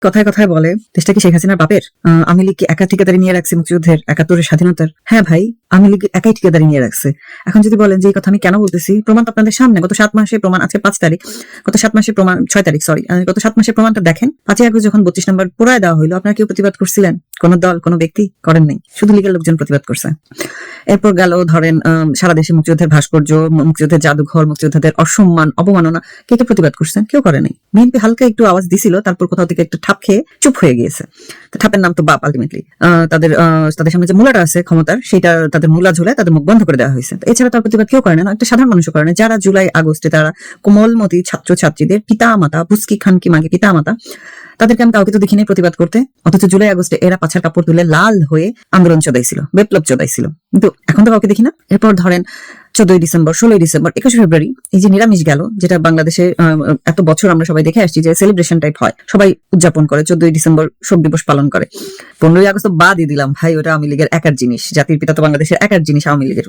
কথায় কথায় বলে দেশটা কি শেখ হাসিনার বাপের? আওয়ামী লীগ কি একা ঠিকাদারি নিয়ে রাখছে মুক্তিযুদ্ধের, ৭১-এর স্বাধীনতার? হ্যাঁ ভাই, আওয়ামী লীগ একাই ঠিকাদারি নিয়ে রাখছে। এখন যদি বলেন যে এই কথা আমি কেন বলতেছি, প্রমাণ তো আপনাদের সামনে। গত 7 মাসের প্রমাণ, আজকে 5 তারিখ, গত 7 মাসের প্রমাণ, 6 তারিখ সরি, গত 7 মাসের প্রমাণটা দেখেন। 5 আগস্ট যখন 32 নম্বর পুরায় দেওয়া হইলো, আপনারা কেউ প্রতিবাদ করছিলেন? কোন দল, কোন ব্যক্তি করেন নাই, শুধু লীগের লোকজন প্রতিবাদ করছে। এরপর গেল ধরেন সারা দেশে মুক্তিযুদ্ধের ভাস্কর্য, মুক্তিযুদ্ধের জাদুঘর, মুক্তিযোদ্ধাদের অসম্মান, অবমাননা, কে কে প্রতিবাদ করছেন? কেউ করে নাই। বিএনপি হালকা একটু আওয়াজ দিছিল, তারপর কোথাও থেকে একটু ঠাপ খেয়ে চুপ হয়ে গিয়েছে। ঠাপের নাম তো বাপ আলটিমেটলি। তাদের সামনে যে মূলাটা আছে ক্ষমতার, সেটা তাদের মূলা ঝুলায় তাদের মুখ বন্ধ করে দেওয়া হয়েছে। এছাড়া তার প্রতিবাদ কেউ করে না, একটা সাধারণ মানুষও করে না। যারা জুলাই আগস্টে তারা কোমলমতি ছাত্র ছাত্রীদের পিতা মাতা, পুস্কি খানকি মাগে পিতা মাতা, তাদেরকে আমি কাউকে তো দেখিনি প্রতিবাদ করতে। অথচ জুলাই আগস্টে এরা পাছার কাপড় তুলে লাল হয়ে আন্দোলন চদাইছিল, বিপ্লব চদাইছিল, কিন্তু এখন তো কাউকে দেখি না। এরপর ধরেন 14ই ডিসেম্বর, 16ই ডিসেম্বর, 21শে ফেব্রুয়ারি, এই যে নিরামিষ গেল, যেটা বাংলাদেশে এত বছর আমরা সবাই দেখে আসছি যে সেলিব্রেশন টাইপ হয়, সবাই উদযাপন করে, 14ই ডিসেম্বর শোক দিবস পালন করে। 15ই আগস্ট তো বাদই দিলাম ভাই, ওটা আওয়ামী লীগের একার জিনিস, জাতির পিতা তো বাংলাদেশের একার জিনিস আওয়ামী লীগের।